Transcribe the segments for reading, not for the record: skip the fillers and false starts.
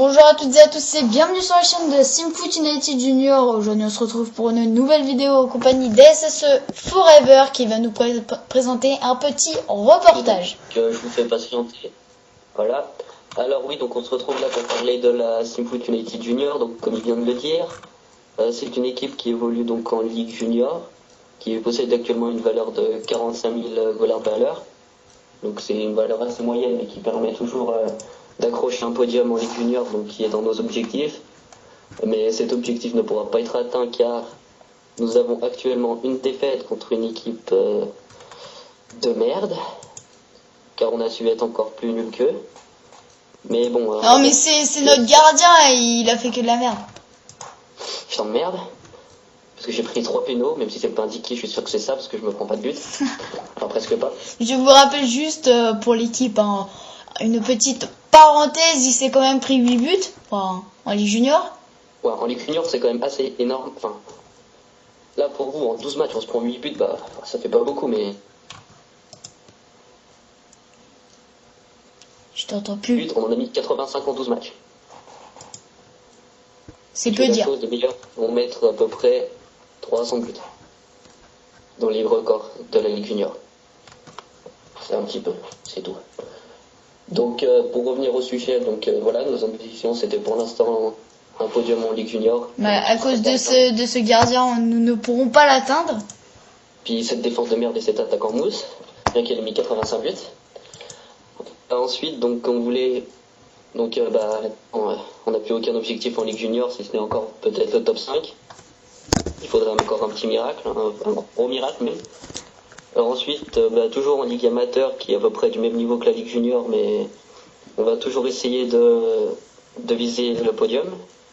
Bonjour à toutes et à tous et bienvenue sur la chaîne de Simfoot United Junior. Aujourd'hui on se retrouve pour une nouvelle vidéo en compagnie d'SSE Forever qui va nous présenter un petit reportage. Que je vous fais patienter. Voilà. Alors oui, donc on se retrouve là pour parler de la Simfoot United Junior. Donc comme il vient de le dire, c'est une équipe qui évolue donc en Ligue Junior, qui possède actuellement une valeur de 45 000 dollars de valeur. Donc c'est une valeur assez moyenne mais qui permet toujours d'accrocher un podium en Ligue Junior, donc qui est dans nos objectifs. Mais cet objectif ne pourra pas être atteint car nous avons actuellement une défaite contre une équipe de merde, car on a su être encore plus nul qu'eux. Mais bon... non mais c'est notre gardien, il a fait que de la merde. Je t'emmerde, parce que j'ai pris 3 pénaux, même si c'est pas indiqué, je suis sûr que c'est ça, parce que je me prends pas de but. Enfin, presque pas. Je vous rappelle juste pour l'équipe, hein, une petite parenthèse, il s'est quand même pris 8 buts en Ligue Junior. Ouais, en Ligue Junior, c'est quand même assez énorme. Enfin, là, pour vous, en 12 matchs, on se prend 8 buts, bah, ça fait pas beaucoup, mais... Je t'entends plus. On en a mis 85 en 12 matchs. C'est peu dire. Les meilleurs vont mettre à peu près 300 buts dans les records de la Ligue Junior. C'est un petit peu, c'est tout. Donc, pour revenir au sujet, donc voilà, nos ambitions, c'était pour l'instant un podium en Ligue Junior. Mais à cause de ce gardien, nous ne pourrons pas l'atteindre. Puis cette défense de merde et cet attaquant mousse, bien qu'elle ait mis 85 buts. Ensuite, donc, on voulait... Donc, on n'a plus aucun objectif en Ligue Junior, si ce n'est encore peut-être le top 5. Il faudrait encore un petit miracle, un gros miracle même. Alors ensuite, toujours en Ligue Amateur, qui est à peu près du même niveau que la Ligue Junior, mais on va toujours essayer de viser le podium,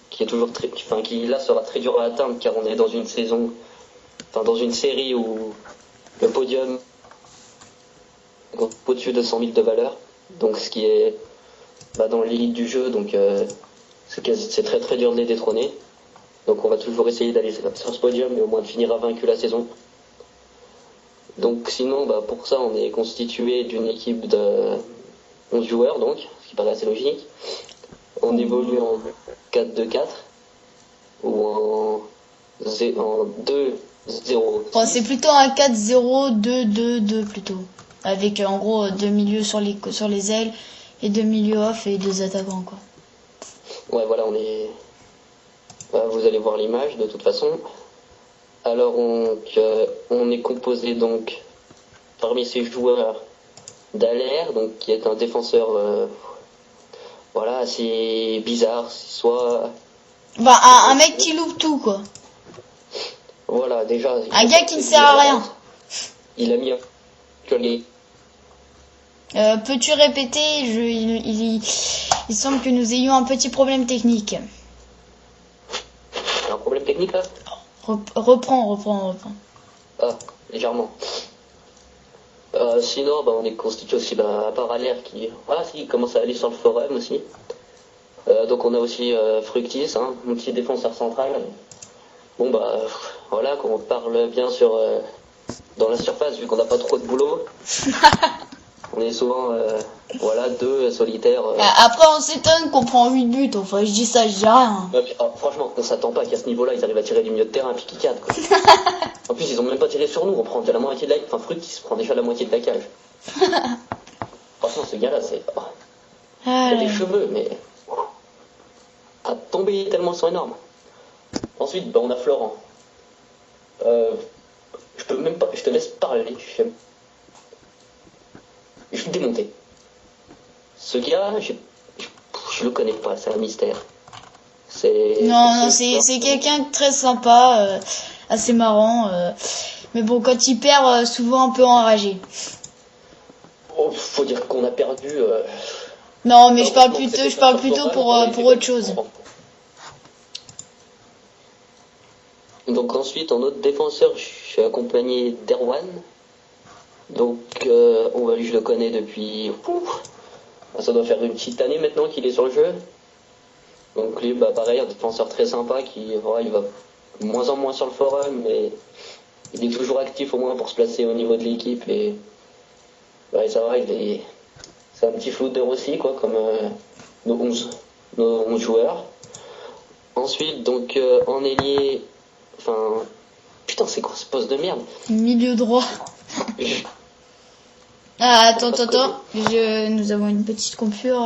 qui est toujours qui là sera très dur à atteindre, car on est dans une saison, dans une série où le podium est au-dessus de 100 000 de valeur, donc ce qui est dans l'élite du jeu, donc c'est très très dur de les détrôner. Donc on va toujours essayer d'aller sur ce podium et au moins de finir à vaincu la saison. Donc sinon, pour ça, on est constitué d'une équipe de 11 joueurs, donc, ce qui paraît assez logique. On évolue en 4-2-4 ou en 2-0. Bon, c'est plutôt un 4-0-2-2-2 plutôt. Avec en gros 2 milieux sur les ailes et 2 milieux off et 2 attaquants quoi. Ouais, voilà, on est... vous allez voir l'image de toute façon. Alors on est composé donc parmi ces joueurs d'Aler, donc qui est un défenseur assez bizarre, soit un mec qui loupe tout quoi. Voilà, déjà un gars qui ne sert à rien. Il a mis que les peux-tu répéter? Il semble que nous ayons un petit problème technique. Un problème technique là? Reprends. Ah, légèrement. Sinon, on est constitué aussi à part Alaire qui commence à aller sur le forum aussi. Donc on a aussi Fructis, un petit défenseur central. Bon voilà, qu'on parle bien sûr dans la surface vu qu'on n'a pas trop de boulot. On est souvent deux solitaires. Après on s'étonne qu'on prend 8 buts, enfin je dis rien. Franchement, on s'attend pas qu'à ce niveau-là ils arrivent à tirer du milieu de terrain puis qu'ils cadrent quoi. En plus ils ont même pas tiré sur nous, on prend déjà la moitié de la... Enfin Fructis prend déjà la moitié de la cage. Franchement ce gars-là c'est... il a des cheveux mais... à tomber tellement ils sont énormes. Ensuite on a Florent. Je peux même pas... Je te laisse parler, je suis démonté. Ce gars, je le connais pas, c'est un mystère. Non, c'est quelqu'un de très sympa, assez marrant. Mais bon, quand il perd, souvent un peu enragé. Oh, faut dire qu'on a perdu. Non, mais je parle plutôt pour autre chose. Donc ensuite, en autre défenseur, je suis accompagné d'Erwan. Donc, je le connais depuis... ça doit faire une petite année maintenant qu'il est sur le jeu. Donc lui, pareil, un défenseur très sympa il va de moins en moins sur le forum, mais il est toujours actif au moins pour se placer au niveau de l'équipe. Et ça va, c'est un petit footer aussi, quoi, comme nos 11. nos 11 joueurs. Ensuite, donc, en ailier, enfin, putain, c'est quoi ce poste de merde? Milieu droit. Ah, attends. Nous avons une petite coupure.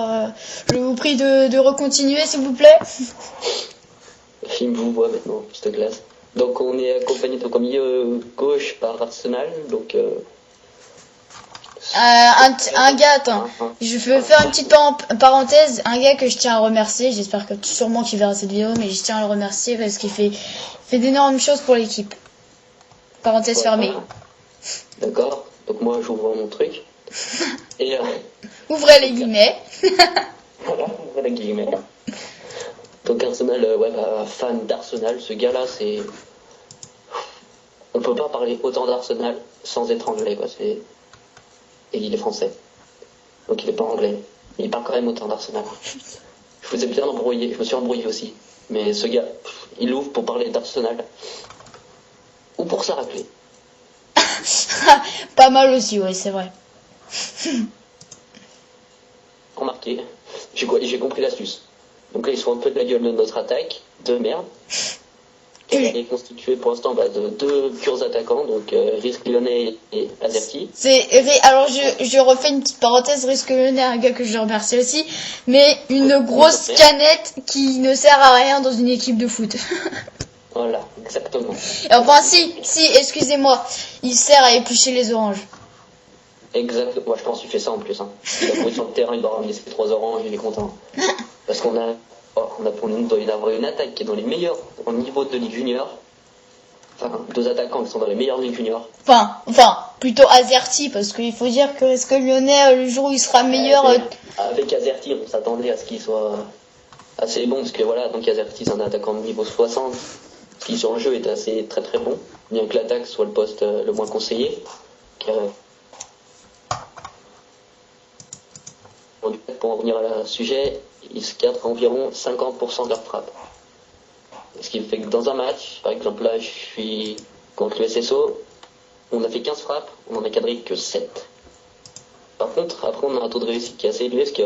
Je vous prie de recontinuer, s'il vous plaît. Film vous voit maintenant, cette glace. Donc, on est accompagné donc, au milieu gauche par Arsenal. Donc, Un gars, attends. Je veux faire une petite parenthèse. Un gars que je tiens à remercier. J'espère que sûrement qu'il verra cette vidéo, mais je tiens à le remercier parce qu'il fait d'énormes choses pour l'équipe. Parenthèse fermée. D'accord. Donc moi j'ouvre mon truc. Et Ouvrez les guillemets. voilà, ouvrez les guillemets. Donc Arsenal, fan d'Arsenal, ce gars-là, c'est... On peut pas parler autant d'Arsenal sans être anglais, quoi. Et il est français. Donc il est pas anglais. Il parle quand même autant d'Arsenal. Je vous ai bien embrouillé, je me suis embrouillé aussi. Mais ce gars, il ouvre pour parler d'Arsenal. Ou pour sa raclée. Pas mal aussi, oui, c'est vrai. Remarquez, j'ai compris l'astuce. Donc là, ils sont un peu de la gueule de notre attaque, de merde. Elle est constituée pour l'instant de 2 purs attaquants, donc Risque Lyonnais et Azerty. Alors je refais une petite parenthèse, Risque Lyonnais, un gars que je remercie aussi, mais une grosse canette qui ne sert à rien dans une équipe de foot. Voilà, exactement. Et enfin si, excusez-moi, il sert à éplucher les oranges. Exactement, moi je pense qu'il fait ça en plus. Hein. Il a couru sur le terrain, il doit ramener ses 3 oranges, il est content. Parce qu'on a... il doit y avoir une attaque qui est dans les meilleurs au niveau de Ligue Junior. Enfin, 2 attaquants qui sont dans les meilleures Ligue Junior. Enfin, plutôt Azerty, parce qu'il faut dire que Risque Lyonnais, le jour où il sera meilleur... Avec Azerty, on s'attendait à ce qu'il soit assez bon, parce que voilà, donc Azerty c'est un attaquant de niveau 60, qui sur le jeu est assez très très bon, bien que l'attaque soit le poste le moins conseillé. Pour en revenir à la sujet, ils se cadrent environ 50% de leur frappe. Ce qui fait que dans un match, par exemple là je suis contre le SSO, on a fait 15 frappes, on en a cadré que 7. Par contre, après on a un taux de réussite qui est assez élevé, parce que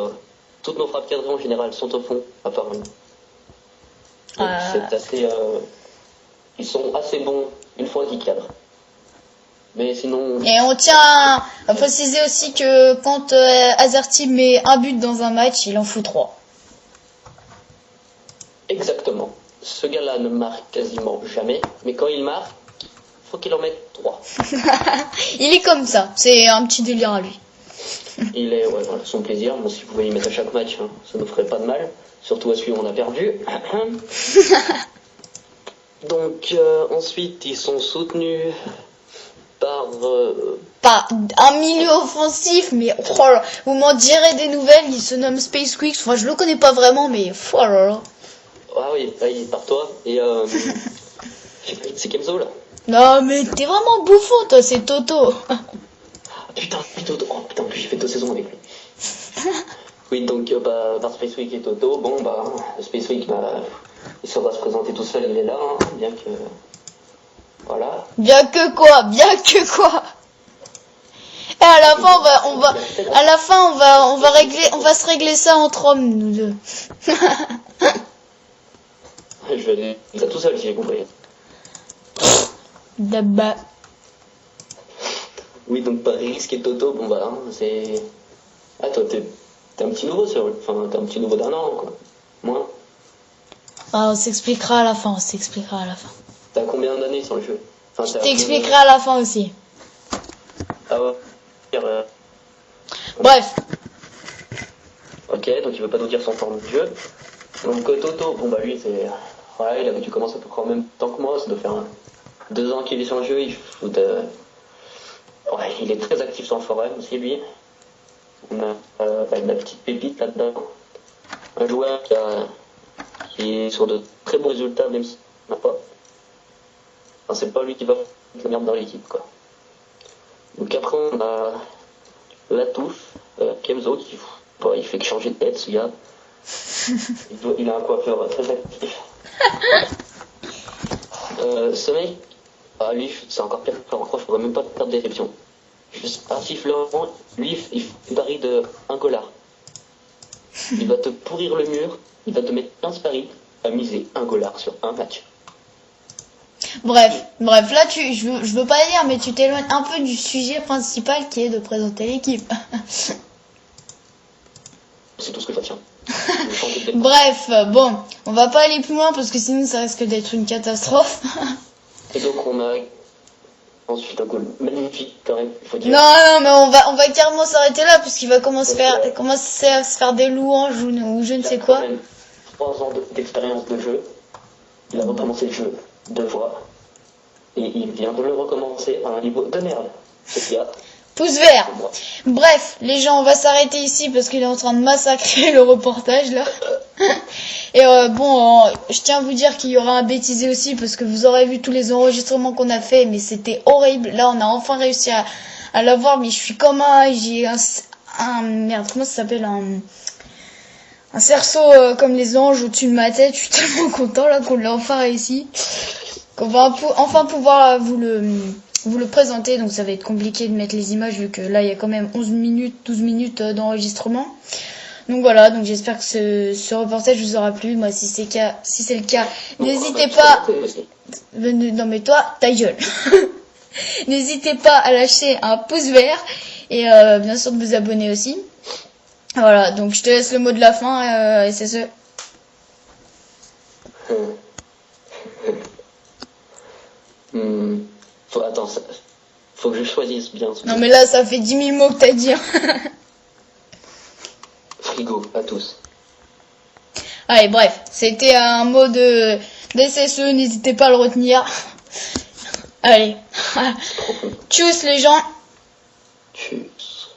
toutes nos frappes cadrées en général sont au fond, à part une. Donc c'est assez... ils sont assez bons une fois qu'ils cadrent. Mais sinon... Et on tient à préciser aussi que quand Azerty met un but dans un match, il en fout 3. Exactement. Ce gars-là ne marque quasiment jamais, mais quand il marque, faut qu'il en mette 3. Il est comme ça, c'est un petit délire à lui. Il est, ouais, voilà, son plaisir. Bon, si vous pouvez y mettre à chaque match, hein, ça ne ferait pas de mal. Surtout à celui où on a perdu. Donc, ensuite, ils sont soutenus par... Pas un milieu offensif, mais oh là, vous m'en direz des nouvelles, il se nomme Space Quick. Enfin, je le connais pas vraiment, mais oh là là. Ah oui, par toi. Et c'est Kemzo, là. Non, mais t'es vraiment bouffon, toi, c'est Toto. Ah, putain, Toto. Oh putain, j'ai fait 2 saisons avec lui. Oui, donc, par Space Week et Toto, bon, Space Week, il saura se présenter tout seul, il est là, hein, bien que... Voilà. Bien que quoi. Et à la fin, on va se régler ça entre hommes, nous deux. Je vais aller ça tout seul, si j'ai compris. D'abord. Oui, donc Risque et Toto, c'est... Ah, toi, t'es un petit nouveau, enfin, t'es un petit nouveau d'1 an, quoi. Moi. Ah, on s'expliquera à la fin, T'as combien d'années sur le jeu? Enfin, je t'expliquerai à la fin aussi. Ah ouais. Bref. Ok, donc il veut pas nous dire son temps de jeu. Donc Toto, lui c'est... Ouais, il avait dû commencer à peu près en même temps que moi, ça doit faire 2 ans qu'il est sur le jeu, il fout... Ouais, il est très actif sur le forum aussi, lui. On a une petite pépite là-dedans. Un joueur qui est sur de très bons résultats, même si on n'a pas. Enfin, c'est pas lui qui va mettre la merde dans l'équipe, quoi. Donc après, on a la touffe, Kemzo, il fait que changer de tête, ce gars. Il a un coiffeur très actif. Ce mec, lui, c'est encore pire. Je crois qu'il faudrait même pas faire de déception. Juste un sifflement, lui, il fait pari de $1. il va te pourrir le mur, il va te mettre 15 paris à miser $1 sur un match. Bref, là je veux pas dire, mais tu t'éloignes un peu du sujet principal qui est de présenter l'équipe. C'est tout ce que je retiens. Je vais changer de débat. Bref, bon, on va pas aller plus loin parce que sinon ça risque d'être une catastrophe. Et donc on a ensuite un goal magnifique quand même, il faut dire. Non, mais on va carrément s'arrêter là parce qu'il va commencer à se faire des louanges ou je ne sais quoi. Il a quand même 3 ans d'expérience de jeu. Il a recommencé le jeu 2 fois. Et il vient de le recommencer à un niveau de merde. C'est ce qu'il y a. Pouce vert. Bref, les gens, on va s'arrêter ici parce qu'il est en train de massacrer le reportage là. Et bon, je tiens à vous dire qu'il y aura un bêtisé aussi parce que vous aurez vu tous les enregistrements qu'on a fait, mais c'était horrible. Là, on a enfin réussi à l'avoir, mais je suis comme j'ai merde, comment ça s'appelle, un cerceau comme les anges au-dessus de ma tête. Je suis tellement content là qu'on l'a enfin réussi, qu'on va enfin pouvoir vous le présenter. Donc ça va être compliqué de mettre les images vu que là il y a quand même 12 minutes d'enregistrement. Donc voilà, donc j'espère que ce reportage vous aura plu. Moi si c'est le cas, n'hésitez pas. Non mais toi, ta gueule. N'hésitez pas à lâcher un pouce vert et bien sûr de vous abonner aussi. Voilà, donc je te laisse le mot de la fin et c'est ce. Faut que je choisisse bien. Non mais là ça fait 10 000 mots que t'as dit. Frigo à tous. Allez, bref, c'était un mot de SSE, n'hésitez pas à le retenir. Allez, tchuss les gens. Tchuss.